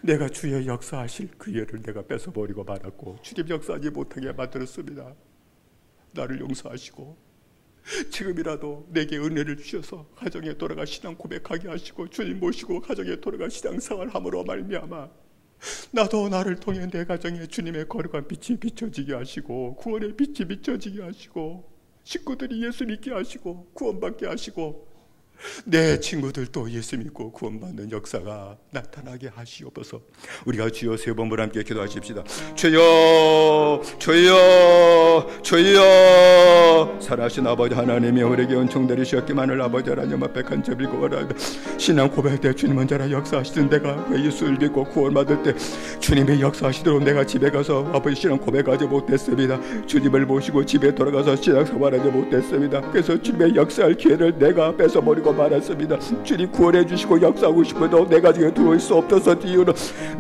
내가 주의 역사하실 기회를 내가 뺏어버리고 말았고 주님 역사하지 못하게 만들었습니다. 나를 용서하시고 지금이라도 내게 은혜를 주셔서 가정에 돌아가 신앙 고백하게 하시고 주님 모시고 가정에 돌아가 신앙생활 함으로 말미암아 나도 나를 통해 내 가정에 주님의 거룩한 빛이 비춰지게 하시고 구원의 빛이 비춰지게 하시고 식구들이 예수 믿게 하시고 구원받게 하시고 내 친구들도 예수 믿고 구원받는 역사가 나타나게 하시옵소서. 우리가 주여 세 번을 함께 기도하십시다. 주여 주여 주여 살아신 아버지 하나님이 우리에게 은총 내리셨기만을 아버지 하나님 앞에 간절히 구하라. 신앙 고백할 때 주님 혼자라 역사하시던 내가 예수를 믿고 구원받을 때 주님의 역사하시도록 내가 집에 가서 아버지 신앙 고백하지 못했습니다. 주님을 모시고 집에 돌아가서 신앙 생활하지 못했습니다. 그래서 주님의 역사할 기회를 내가 뺏어버리고 말았습니다. 주님 구원해 주시고 역사하고 싶어도 내 가정에 들어올 수 없어서 이유는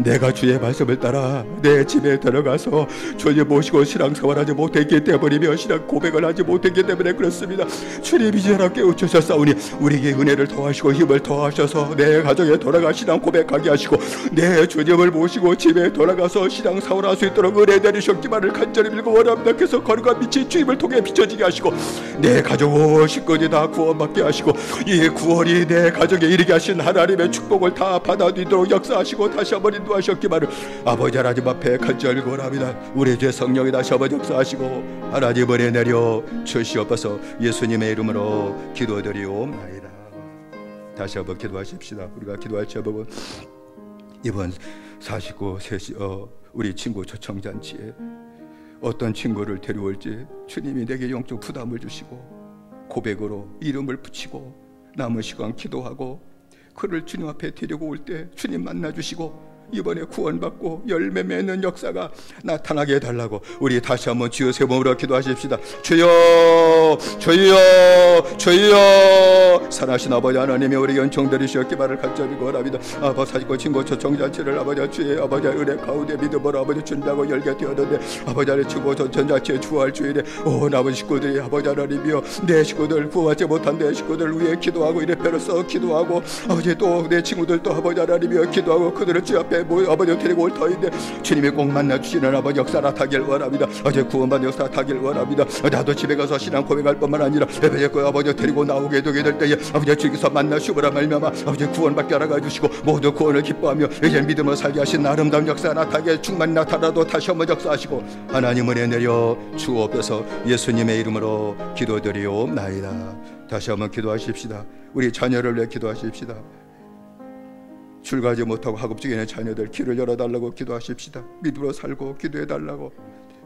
내가 주의 말씀을 따라 내 집에 들어가서 주님 모시고 신앙생활하지 못했기 때문이며 신앙 고백을 하지 못했기 때문에 그렇습니다. 주님 이제라 깨우쳐서싸우니 우리에게 은혜를 더하시고 힘을 더하셔서 내 가정에 돌아가 신앙 고백하게 하시고 내 주님을 모시고 집에 돌아가서 신앙생활할 수 있도록 은혜 내리셨기만을 간절히 빌고 원합니다. 그래서 거룩한 빛이 주님을 통해 비춰지게 하시고 내 가족 식구들이 다 구원받게 하시고 이 구원이 내 가정에 이르게 하신 하나님의 축복을 다 받아들이도록 역사하시고 다시 한번 인도하셨기만을 아버지 하나님 앞에 간절히 원합니다. 우리 주 성령이 다시 한번 역사하시고 하나님 은혜 내려 주시옵소서. 예수님의 이름으로 기도드리옵나이다. 다시 한번 기도하십시다. 우리가 기도할 제목은 이번 49 우리 친구 초청잔치에 어떤 친구를 데려올지 주님이 내게 영적 부담을 주시고 고백으로 이름을 붙이고 남은 시간 기도하고 그를 주님 앞에 데리고 올 때 주님 만나주시고 이번에 구원받고 열매 맺는 역사가 나타나게 해달라고 우리 다시 한번 주여 세 번으로 기도하십시다. 주여 주여 주여. 살아신 아버지 하나님이 우리 연청들이시여 기발을 간절히 원합니다. 아버지 사직고 친구 초청자체를 아버지 주의 아버지 은혜 가운데 믿음으로 아버지 준다고 열게 되었는데 아버지 하나님 친구 초청자체 주할 주일에 온 아버지 식구들이 아버지 하나님이여 내 식구들 구하지 못한 내 식구들 위해 기도하고 이래 배로써 기도하고 아버지 또 내 친구들도 아버지 하나님이여 기도하고 그들을 주 앞에 아버지 데리고 올 터인데 주님이 꼭 만나주시는 아버지 역사 나타나길 원합니다. 아버지 구원받는 역사 나타나길 원합니다. 나도 집에 가서 신앙 고백할 뿐만 아니라 아버지 데리고 나오게 되게 될 때에 아버지 주께서 만나시오라 말미암아 아버지 구원받게 알아가 주시고 모두 구원을 기뻐하며 이제 믿음으로 살게 하신 아름다운 역사 나타나게 충만히 나타나도 다시 한번 역사하시고 하나님 은혜 내려 주옵소서. 예수님의 이름으로 기도드리옵나이다. 다시 한번 기도하십시다. 우리 자녀를 위해 기도하십시다. 출가하지 못하고 학업 중에 있는 자녀들 길을 열어달라고 기도하십시다. 믿음으로 살고 기도해달라고.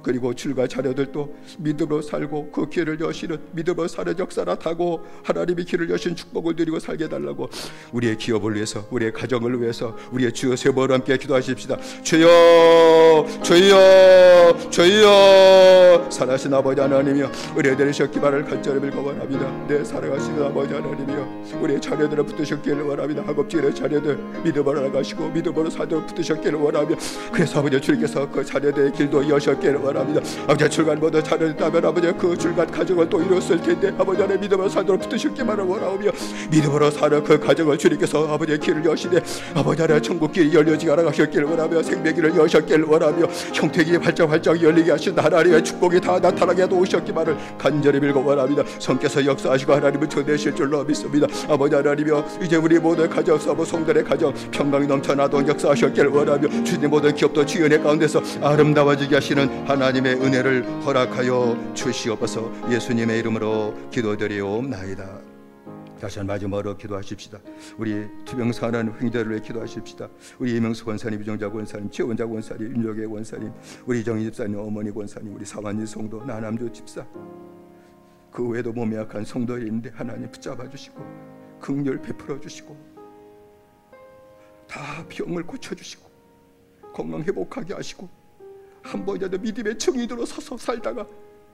그리고 출가 자녀들도 믿음으로 살고 그 길을 여시는 믿음으로 사는 역사 나타고 하나님이 길을 여신 축복을 누리고 살게 해달라고 우리의 기업을 위해서 우리의 가정을 위해서 우리의 주여 세 번 함께 기도하십시다. 주여 주여 주여. 살아신 아버지 하나님이여 은혜들의 기발을 간절히 빌고원합니다. 내 사랑하시는 아버지 하나님이여 우리의 자녀들을 붙드셨기를 원합니다. 학업중의 자녀들 믿음으로 나가시고 믿음으로 살도록 붙드셨기를 원하며 그래서 아버지 주님께서 그 자녀들의 길도 여셨기를 원합니다. 아버지 출간 모두 자녀였다면 아버지 그 출간 가정을 또 이뤘을 텐데 아버지 하나님 믿음으로 살도록 붙으셨기만을 원하오며 믿음으로 사는 그 가정을 주님께서 아버지의 길을 여시되 아버지 하나님 천국길이 열려지게 알아가셨기를 원하며 생명길을 여셨기를 원하며 형택이 활짝 열리게 하신 하나님의 축복이 다 나타나게 도우셨기만을 간절히 빌고 원합니다. 성께서 역사하시고 하나님을 초대하실 줄로 믿습니다. 아버지 하나님이여 이제 우리 모든 가정 사부 성들의 가정 평강이 넘쳐나도록 역사하셨기를 원하며 주님 모든 기업도 주의 은혜 가운데서 아름다워지게 하시는 하나님의 은혜를 허락하여 주시옵소서. 예수님의 이름으로 기도드리옵나이다. 다시 한 마지막으로 기도하십시다. 우리 투병사하는 형제들을 위해 기도하십시다. 우리 이명수 권사님, 이정자 권사님, 최원자 권사님, 윤조계 권사님, 우리 이정희 집사님, 어머니 권사님, 우리 사만리 성도, 나남주 집사 그 외에도 몸이 약한 성도들이 있는데 하나님 붙잡아 주시고 긍휼 베풀어 주시고 다 병을 고쳐주시고 건강 회복하게 하시고 한 번이라도 믿음의 증인으로 서서 살다가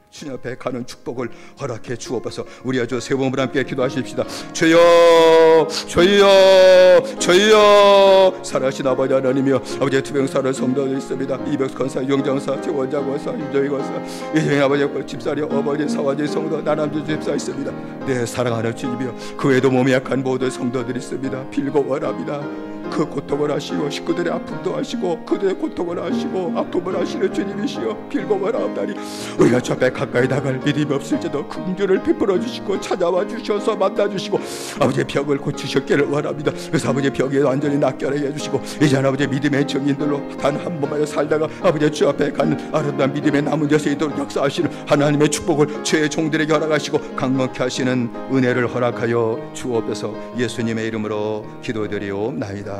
주님 앞에 가는 축복을 허락해 주옵소서. 우리 아주 세 번을 함께 기도하십시다. 주여 주여 주여. 살아신 아버지 하나님이여 아버지의 투병사를 성도들 있습니다. 이백수 권사, 영정사, 최원자 권사, 윤정희 권사, 이정희 아버지 집사리 어머니 사와지 성도, 나남주 집사 있습니다. 내 사랑하는 주님이여 그 외에도 몸이 약한 모든 성도들이 있습니다. 빌고 원합니다. 그 고통을 하시고 식구들의 아픔도 하시고 그들의 고통을 하시고 아픔을 하시는 주님이시여 빌고 원하옵나니 우리가 저 앞에 가까이 나갈 믿음이 없을지도 긍휼을 베풀어 주시고 찾아와 주셔서 만나 주시고 아버지의 병을 고치셨기를 원합니다. 그래서 아버지의 병이 완전히 낫게 해 주시고 이제 아버지의 믿음의 증인들로 단 한 번만 살다가 아버지의 주 앞에 가는 아름다운 믿음의 남은 데서 있도록 역사하시는 하나님의 축복을 죄의 종들에게 허락하시고 강건케 하시는 은혜를 허락하여 주옵소서. 예수님의 이름으로 기도드리옵나이다.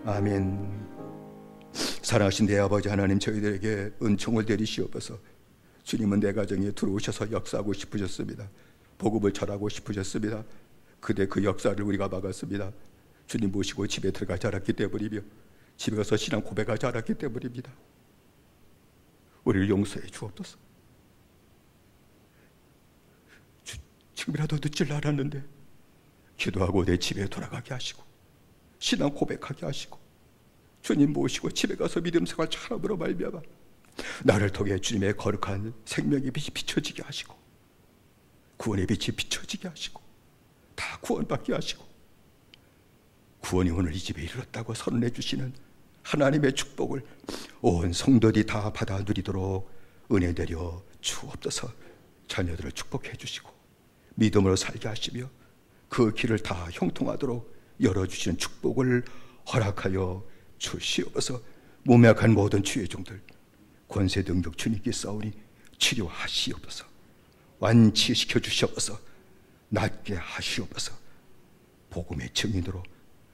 아멘. 사랑하신 내 아버지 하나님, 저희들에게 은총을 내리시옵소서. 주님은 내 가정에 들어오셔서 역사하고 싶으셨습니다. 복음을 전하고 싶으셨습니다. 그대 그 역사를 우리가 막았습니다. 주님 모시고 집에 들어가지 않았기 때문이며 집에 가서 신앙 고백하지 않았기 때문입니다. 우리를 용서해 주옵소서. 지금이라도 늦질 않았는데 기도하고 내 집에 돌아가게 하시고 신앙 고백하게 하시고 주님 모시고 집에 가서 믿음 생활 잘함으로 말미암아 나를 통해 주님의 거룩한 생명의 빛이 비춰지게 하시고 구원의 빛이 비춰지게 하시고 다 구원받게 하시고 구원이 오늘 이 집에 이르렀다고 선언해 주시는 하나님의 축복을 온 성도들이 다 받아 누리도록 은혜 내려 주옵소서. 자녀들을 축복해 주시고 믿음으로 살게 하시며 그 길을 다 형통하도록 열어주시는 축복을 허락하여 주시옵소서. 몸에 약한 모든 주의 종들 권세 능력 주님께 싸우니 치료하시옵소서. 완치시켜 주시옵소서. 낫게 하시옵소서. 복음의 증인으로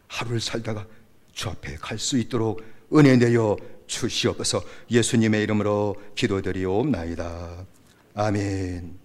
하루를 살다가 주 앞에 갈 수 있도록 은혜 내려 주시옵소서. 예수님의 이름으로 기도드리옵나이다. 아멘.